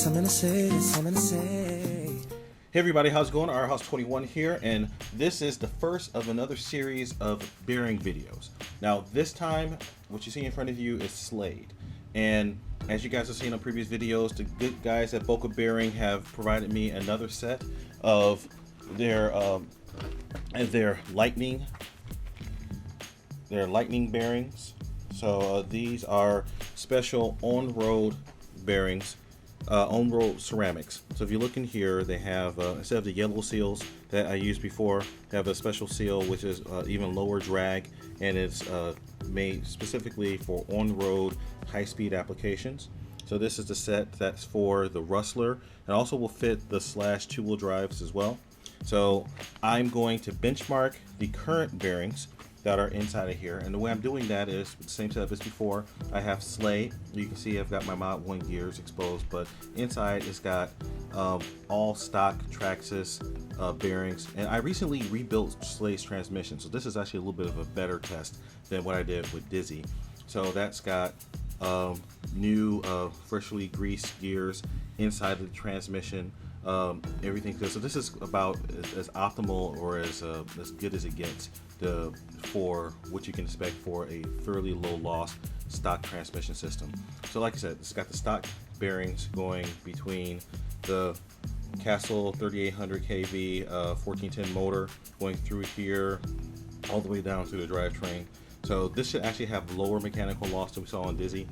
something to say, there's something to say. Hey everybody, how's it going? Our House 21 here, and this is the first of another series of bearing videos. Now this time, what you see in front of you is Slade. And as you guys have seen on previous videos, the good guys at Boca Bearing have provided me another set of their lightning bearings. So these are special on-road bearings, on-road ceramics. So if you look in here, they have instead of the yellow seals that I used before, they have a special seal which is even lower drag, and it's made specifically for on-road high-speed applications. So this is the set that's for the Rustler, and also will fit the Slash two-wheel drives as well. So I'm going to benchmark the current bearings that are inside of here, and the way I'm doing that is the same setup as before. I have Slade. You can see I've got my Mod 1 gears exposed, but inside it's got all stock Traxxas bearings, and I recently rebuilt Slade's transmission, so this is actually a little bit of a better test than what I did with Dizzy. So that's got new freshly greased gears inside of the transmission. Everything good. So this is about as optimal or as good as it gets for what you can expect for a fairly low loss stock transmission system. So like I said, it's got the stock bearings going between the Castle 3800 kV 1410 motor going through here all the way down to the drivetrain. So this should actually have lower mechanical loss than we saw on Dizzy,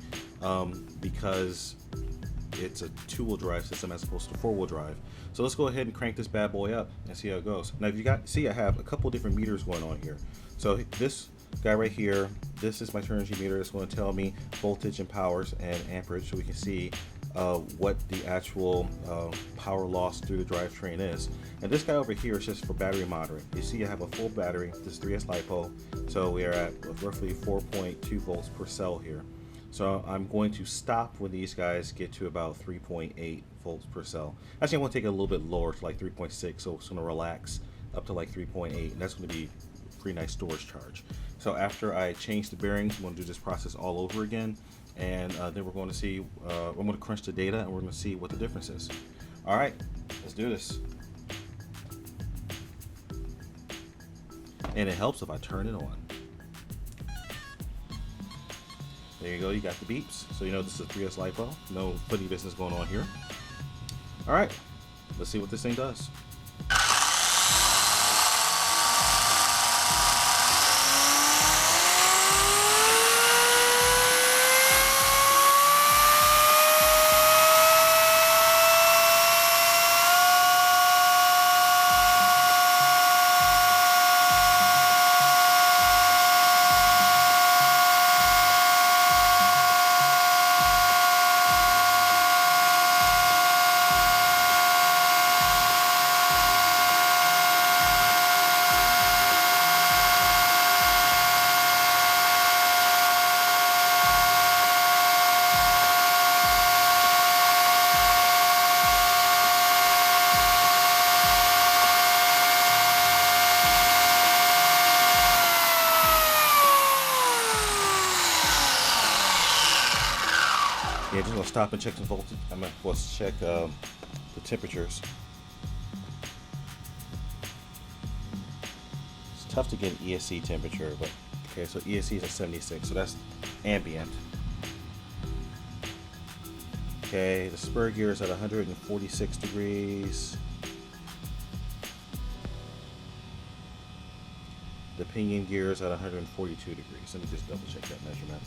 because it's a two-wheel drive system as opposed to four-wheel drive. So let's go ahead and crank this bad boy up and see how it goes. Now, if you see, I have a couple different meters going on here. So this guy right here, this is my turnkey meter. It's going to tell me voltage and powers and amperage, so we can see what the actual power loss through the drivetrain is. And this guy over here is just for battery monitoring. You see I have a full battery. This is 3S LiPo, so we are at roughly 4.2 volts per cell here. So I'm going to stop when these guys get to about 3.8 volts per cell. Actually, I'm going to take it a little bit lower to like 3.6, so it's going to relax up to like 3.8, and that's going to be a pretty nice storage charge. So after I change the bearings, I'm going to do this process all over again, and then we're going to see, I'm going to crunch the data, and we're going to see what the difference is. All right, let's do this. And it helps if I turn it on. There you go, you got the beeps. So you know this is a 3S LiPo. No funny business going on here. All right, let's see what this thing does. Yeah, just gonna stop and check some voltage. I'm gonna check the temperatures. It's tough to get an ESC temperature, but okay. So ESC is at 76, so that's ambient. Okay, the spur gear is at 146 degrees. The pinion gear is at 142 degrees. Let me just double check that measurement.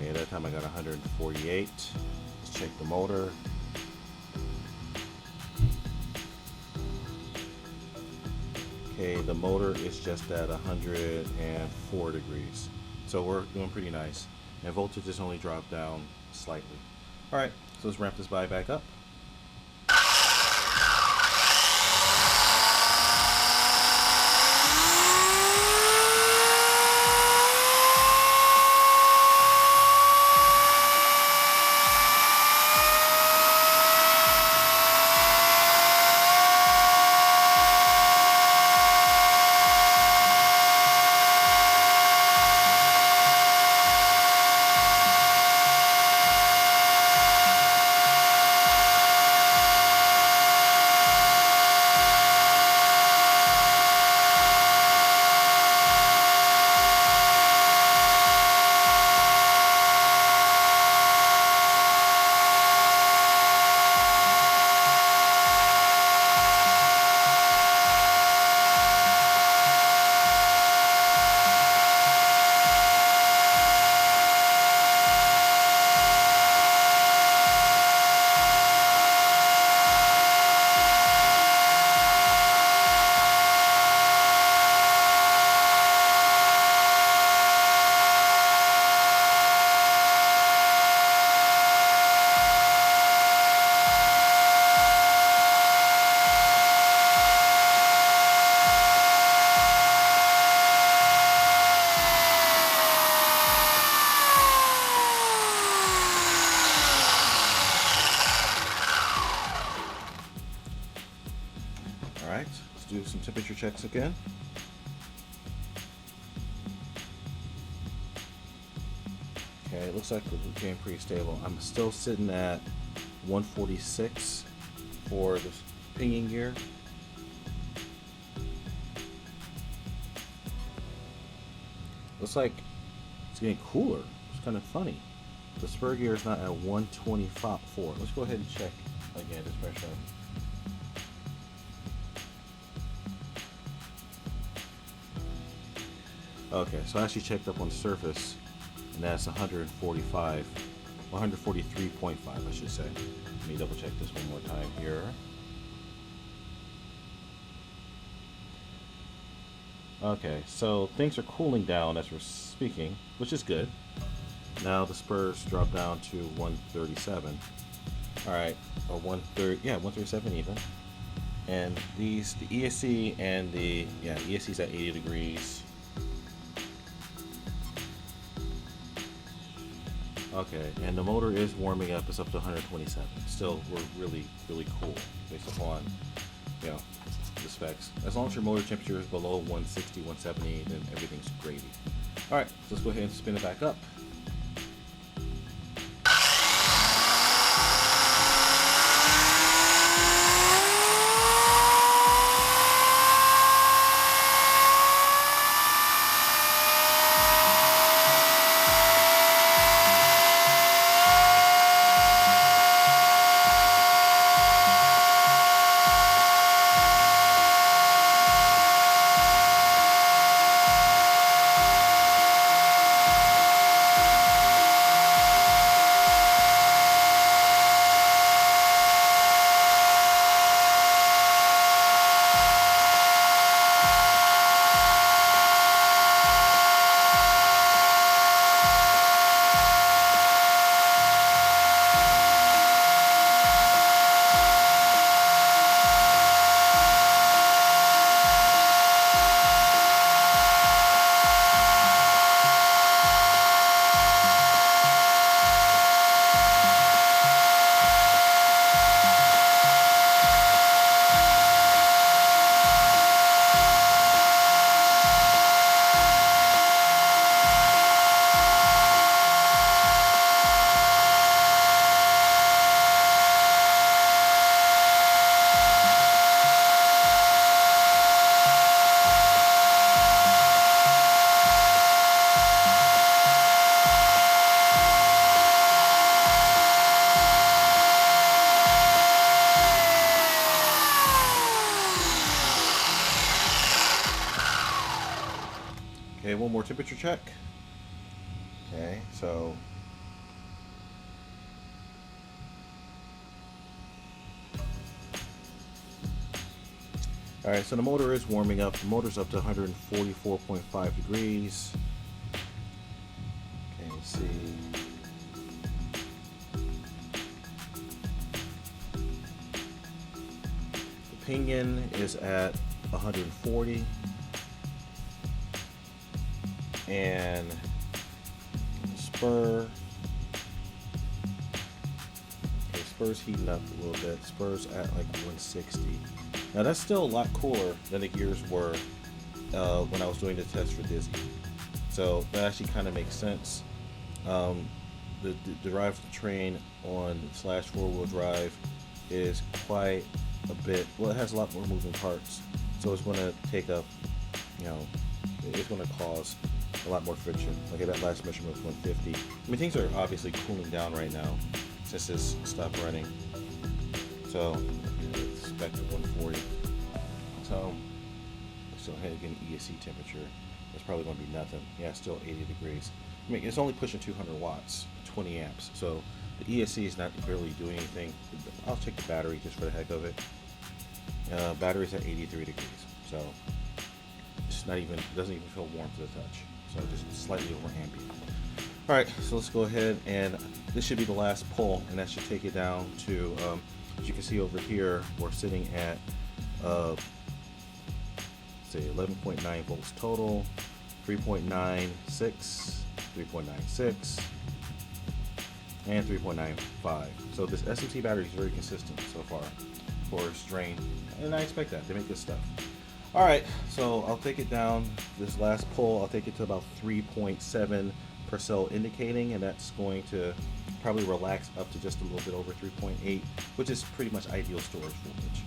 Okay, that time I got 148. Let's check the motor. Okay, the motor is just at 104 degrees. So we're doing pretty nice. And voltage has only dropped down slightly. All right, so let's ramp this back up. Alright, let's do some temperature checks again. Okay, it looks like we're getting pretty stable. I'm still sitting at 146 for this pinion gear. Looks like it's getting cooler. It's kind of funny. The spur gear is not at 124. Let's go ahead and check again this pressure. Okay, so I actually checked up on the surface, and that's 145, 143.5, I should say. Let me double check this one more time here. Okay, so things are cooling down as we're speaking, which is good. Now the spurs drop down to 137. Alright, or 130, yeah, 137 even. And these, the ESC and the, yeah, ESC's at 80 degrees. Okay, and the motor is warming up. It's up to 127. Still, we're really, really cool based upon, you know, the specs. As long as your motor temperature is below 160, 170, then everything's gravy. All right, so let's go ahead and spin it back up. Okay, one more temperature check. Okay, so alright, so the motor is warming up. The motor's up to 144.5 degrees. Okay, let's see. The pinion is at 140. And spur, okay, spur's heating up a little bit. Spur's at like 160. Now that's still a lot cooler than the gears were when I was doing the test for Disney. So that actually kind of makes sense. The drivetrain on Slash 4-wheel drive is quite a bit, well, it has a lot more moving parts. So it's going to take up, you know, it's going to cause a lot more friction. Look at that last measurement of 150. I mean, things are obviously cooling down right now since this stopped running. So it's back to 140. So let's go ahead and get an ESC temperature. It's probably going to be nothing. Yeah, still 80 degrees. I mean, it's only pushing 200 watts, 20 amps. So the ESC is not really doing anything. I'll check the battery just for the heck of it. Battery's at 83 degrees. So it's not even, it doesn't even feel warm to the touch. So just slightly over ambient. All right, so let's go ahead, and this should be the last pull, and that should take it down to, as you can see over here, we're sitting at, say 11.9 volts total, 3.96, 3.96, and 3.95. So this SMC battery is very consistent so far. porous drain, and I expect that. They make good stuff. All right, so I'll take it down. This last pull, I'll take it to about 3.7 per cell indicating, and that's going to probably relax up to just a little bit over 3.8, which is pretty much ideal storage voltage.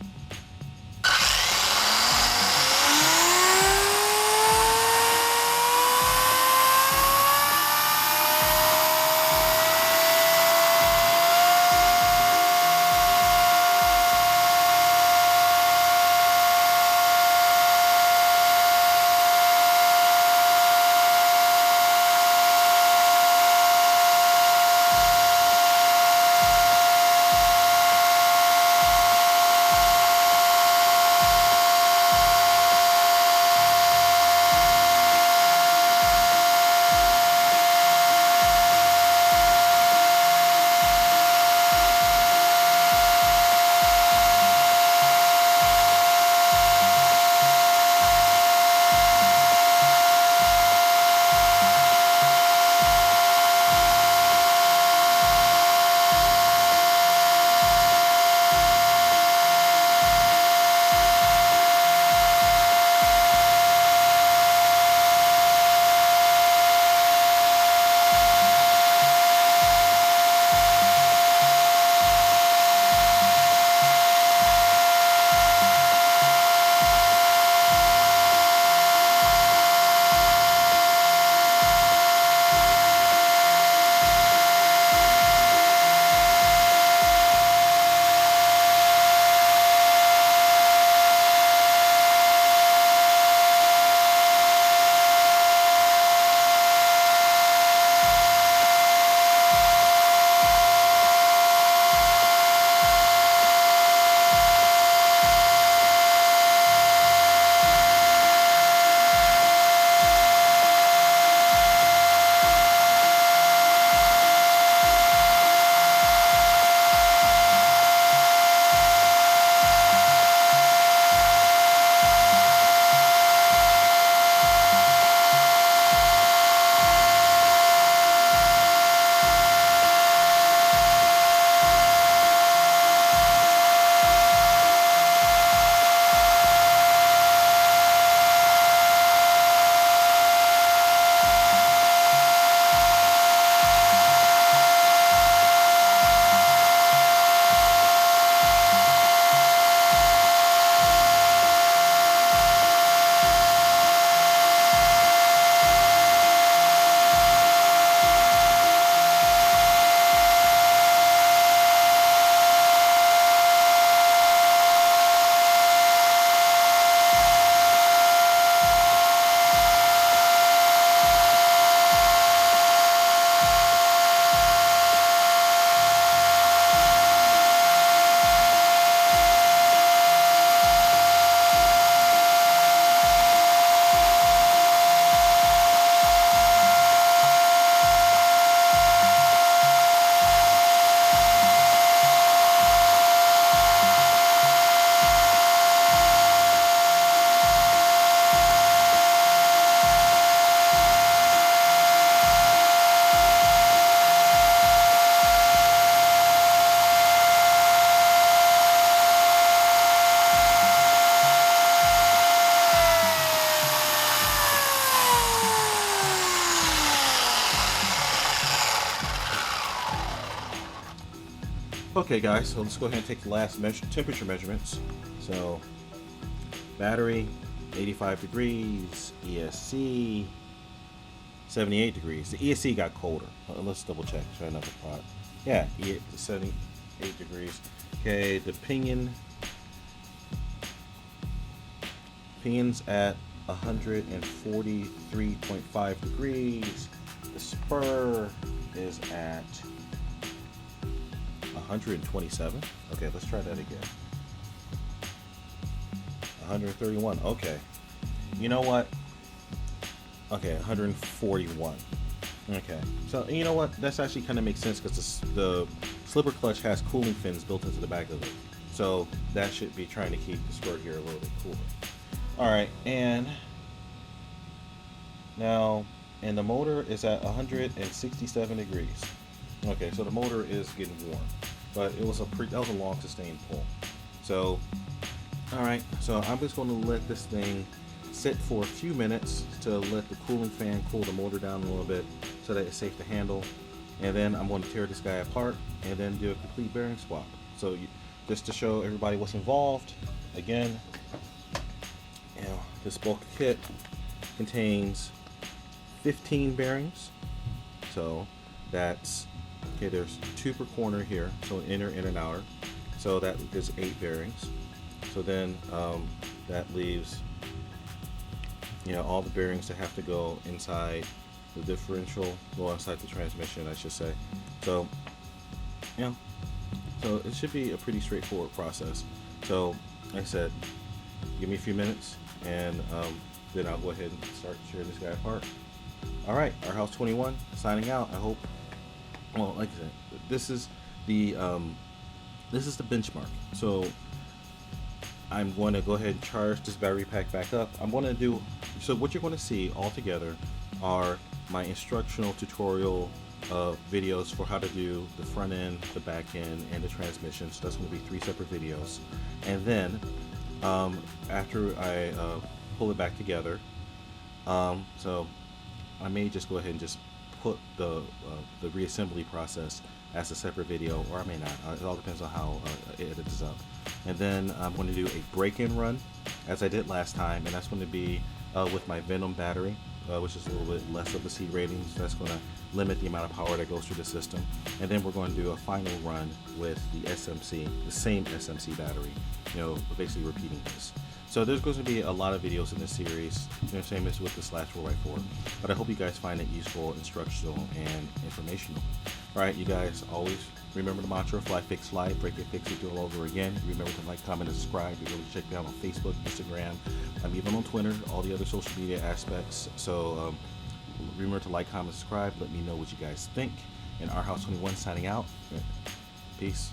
Okay guys, so let's go ahead and take the last temperature measurements. So battery 85 degrees, ESC 78 degrees. The ESC got colder. Let's double check. Try another pot. Yeah, 78 degrees. Okay, the pinion's at 143.5 degrees. The spur is at 127. Okay, let's try that again. 131. Okay. You know what? Okay, 141. Okay. So, you know what? That's actually kind of makes sense because the slipper clutch has cooling fins built into the back of it. So, that should be trying to keep the spur gear a little bit cooler. Alright, and now, and the motor is at 167 degrees. Okay, so the motor is getting warm, but that was a long sustained pull. So, all right, so I'm just going to let this thing sit for a few minutes to let the cooling fan cool the motor down a little bit so that it's safe to handle. And then I'm going to tear this guy apart and then do a complete bearing swap. So just to show everybody what's involved, again, this bulk kit contains 15 bearings. So that's, okay, there's 2 per corner here, so an inner and outer. So that is 8 bearings. So then that leaves, all the bearings that have to go inside the differential, well, inside the transmission, I should say. So, so it should be a pretty straightforward process. So, like I said, give me a few minutes, and then I'll go ahead and start tearing this guy apart. All right, our House 21 signing out. I hope. Well, like I said, this is the benchmark. So I'm going to go ahead and charge this battery pack back up. I'm going to do, so what you're going to see all together are my instructional tutorial videos for how to do the front end, the back end, and the transmission. So that's going to be 3 separate videos. And then after I pull it back together, so I may just go ahead and just put the reassembly process as a separate video, or I may not. It all depends on how it is up. And then I'm going to do a break-in run, as I did last time, and that's going to be with my Venom battery, which is a little bit less of a C rating, so that's going to limit the amount of power that goes through the system. And then we're going to do a final run with the SMC, the same SMC battery, basically repeating this. So there's going to be a lot of videos in this series, same as with the Slash 4x4, but I hope you guys find it useful, instructional, and informational. All right, you guys, always remember the mantra: fly, fix, slide, break it, fix it, do it all over again. Remember to like, comment, and subscribe. Be able to check me out on Facebook, Instagram, I'm even on Twitter, all the other social media aspects. So remember to like, comment, subscribe. Let me know what you guys think. And our House 21 signing out. Peace.